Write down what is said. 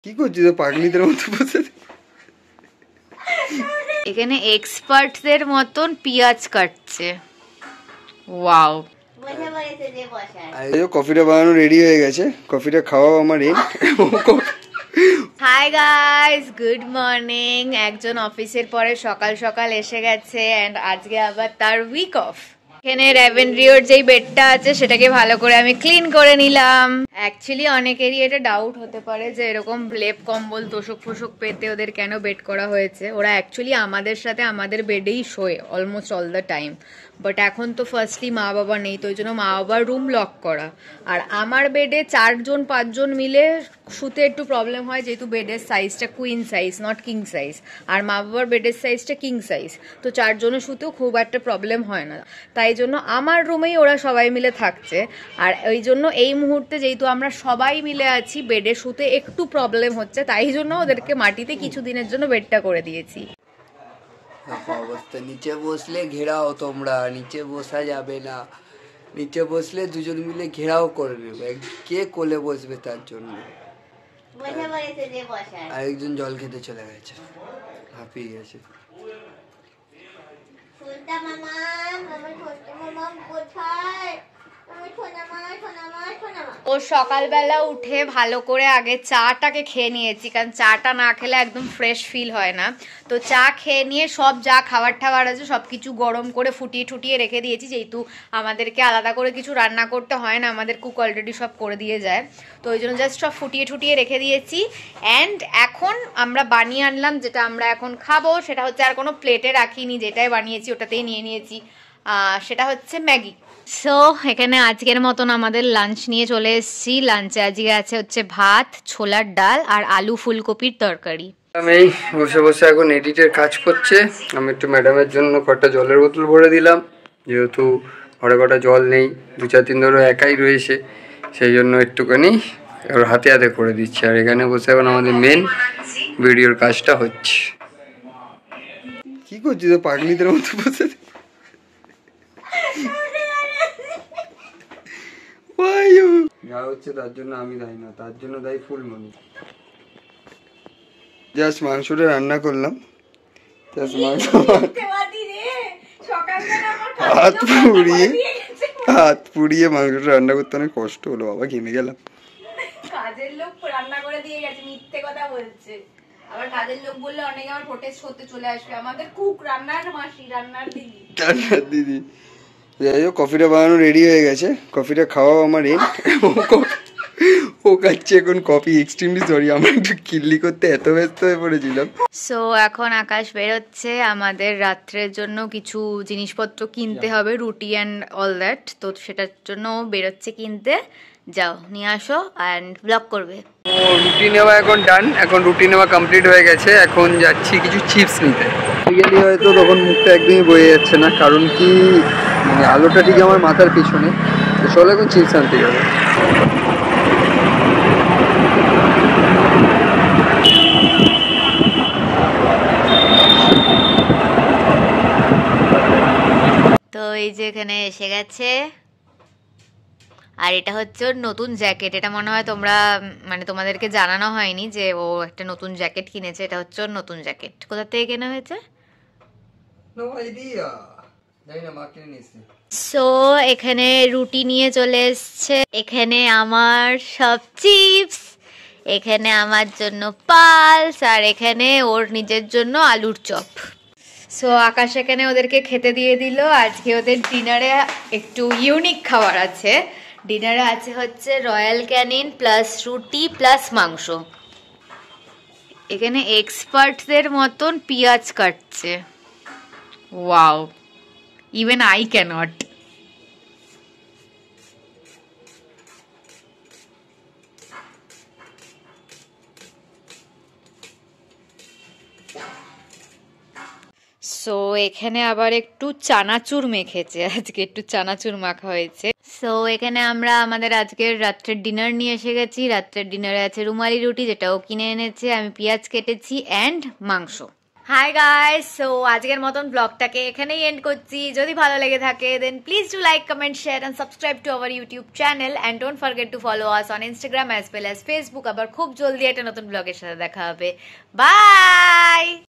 কি করছিস পাগলিদের মতো বসে? এখানে এক্সপার্টদের মতন পেঁয়াজ কাটছে। ওয়াও, কফিটা বানানো রেডি হয়ে গেছে, কফিটা খাওয়াও আমার N. Hi guys, good morning. একজন অফিসের পরে সকাল সকাল এসে গেছে এন্ড আজকে আবার তার উইক অফ। এখানে রেভেনরিওর যেই বেডটা আছে সেটাকে ভালো করে আমি ক্লিন করে নিলাম। অ্যাকচুয়ালি অনেকেরই এটা ডাউট হতে পারে যে এরকম লেপ কম্বল তোষক ফোষক পেতে ওদের কেন বেড করা হয়েছে। ওরা অ্যাকচুয়ালি আমাদের সাথে আমাদের বেডেই শোয় almost all the time. But এখন তো ফার্স্টলি মা বাবা নেই, তো ওই জন্য মা বাবার রুম লক করা। আর আমার বেডে 4-5 মিলে শুতে একটু প্রবলেম হয়, যেহেতু বেডের সাইজটা queen size not king size, আর মা বাবার বেডের সাইজটা কিং সাইজ, তো 4 জনের শুতেও খুব একটা প্রবলেম হয় না। তাই জন্য আমার রুমেই ওরা সবাই মিলে থাকছে। আর ওই জন্য এই মুহূর্তে যেহেতু আমরা সবাই মিলে আছি, বেডে শুতে একটু প্রবলেম হচ্ছে, তাই জন্য ওদেরকে মাটিতে কিছু দিনের জন্য বেডটা করে দিয়েছি। অবস্থা নিচে বসলে ঘেরাও, তোমরা নিচে বসা যাবে না। নিচে বসলে দুজন মিলে ঘেরাও করে নেবে, কে কোলে বসবে তার জন্য। আরেকজন জল খেতে চলে গেছে, হাঁপিয়ে গেছে। ও সকালবেলা উঠে ভালো করে আগে চাটাকে খেয়ে নিয়েছি, কারণ চাটা না খেলে একদম ফ্রেশ ফিল হয় না। তো চা খেয়ে নিয়ে সব যা খাবার টাবার আছে সব কিছু গরম করে ফুটিয়ে ঠুটিয়ে রেখে দিয়েছি, যেহেতু আমাদেরকে আলাদা করে কিছু রান্না করতে হয় না, আমাদের কুক অলরেডি সব করে দিয়ে যায়। তো ওই জন্য জাস্ট সব ফুটিয়ে ঠুটিয়ে রেখে দিয়েছি। অ্যান্ড এখন আমরা বানিয়ে আনলাম, যেটা আমরা এখন খাবো সেটা হচ্ছে, আর কোনো প্লেটে রাখিনি, যেটাই বানিয়েছি ওটাতেই নিয়ে নিয়েছি। সেটা হচ্ছে ম্যাগি। সো এখানে আজকের মতন আমাদের লাঞ্চ নিয়ে চলে এসেছি। লাঞ্চে আজকে আছে হচ্ছে ভাত, ছোলার ডাল আর আলু ফুলকপির তরকারি। আমি বসে বসে এখন এডিটের কাজ করছে। আমি একটু ম্যাডামের জন্য কটা জলের বোতল ভরে দিলাম, যেহেতু ঘরে কটা জল নেই, 2-4 দিন ধরে একাই রয়েছে, সেই জন্য একটুখানি ওর হাতে হাতে করে দিচ্ছি। আর এখানে বসে এখন আমাদের মেন ভিডিওর কাজটা হচ্ছে। কি করছিস পাগলিদের মতো বসে? যা হচ্ছে তার জন্য আমি দায়ী না, তার জন্য দায়ী ফুলমণি। জাস্ট মাংসটা রান্না করলাম, জাস্ট মাংস হাত পুড়িয়ে মাংসটা রান্না করতে অনেক কষ্ট হলো বাবা, ঘেমে গেলাম। কাজের লোক রান্না করে দিয়ে গেছে, মিথ্যে কথা বলছে। আবার কাজের লোক বললে অনেকে আমার প্রোটেস্ট করতে চলে আসবে। আমাদের কুক, রান্নার মাসি, রান্নার দিদি। যাই হোক, কফিটা বানানো রেডি হয়ে গেছে, কফিটা খাওয়াও আমার এন। ও খাচ্ছে এখন কফি। এক্সট্রিমলি সরি, আমরা একটু কিল্লি করতে এত ব্যস্ত হয়ে পড়েছিলাম। সো এখন আকাশ বেরোচ্ছে, আমাদের রাত্রের জন্য কিছু জিনিসপত্র কিনতে হবে, রুটি অ্যান্ড অল দ্যাট। তো সেটার জন্য বেরোচ্ছে কিনতে। যাও নিয়ে আসো অ্যান্ড ব্লগ করবে। ও রুটি নেওয়া এখন ডান, এখন রুটি নেওয়া কমপ্লিট হয়ে গেছে। এখন যাচ্ছি কিছু চিপস নিতে। গেলে হয়তো তখন মুখটা একদমই বয়ে যাচ্ছে না, কারণ কি মানে আলোটা ঠিক আমার মাথার পিছনে। তো চলো এখন চিপস আনতে যাবে। তো এই যে এখানে এসে গেছে, আর এটা হচ্ছে ওর নতুন জ্যাকেট। এটা মনে হয় তোমরা মানে তোমাদেরকে জানানো হয়নি যে ও একটা নতুন জ্যাকেট কিনেছে। এটা হচ্ছে ওর নতুন জ্যাকেট। কোথা থেকে কেনা হয়েছে? সো এখানে রুটি নিয়ে চলে এসছে, এখানে আমার সব চিপস, এখানে আমার জন্য পালস, আর এখানে ওর নিজের জন্য আলুর চপ। সো আকাশ এখানে ওদেরকে খেতে দিয়ে দিল। আজকে ওদের ডিনারে একটু ইউনিক খাবার আছে। ডিনারে আছে হচ্ছে রয়্যাল ক্যানিন প্লাস রুটি প্লাস মাংস। এখানে এক্সপার্টদের মতন পেঁয়াজ কাটছে। Wow, even I can't. So এখানে আবার একটু চানাচুর মেখেছে, আজকে একটু চানাচুর মাখা হয়েছে। সো এখানে আমরা আমাদের আজকের রাত্রের ডিনার নিয়ে এসে গেছি। রাত্রের ডিনারে আছে রুমালি রুটি, যেটাও কিনে এনেছে, আমি পেঁয়াজ কেটেছি, অ্যান্ড মাংস। হাই গাইস, সো আজকের মতন ব্লগটাকে এখানেই এন্ড করছি। যদি ভালো লেগে থাকে then please do like, comment, share and subscribe to our YouTube channel and don't forget to follow us on Instagram as well as Facebook. আবার খুব জলদি একটা নতুন ব্লগের সাথে দেখা হবে। বাই।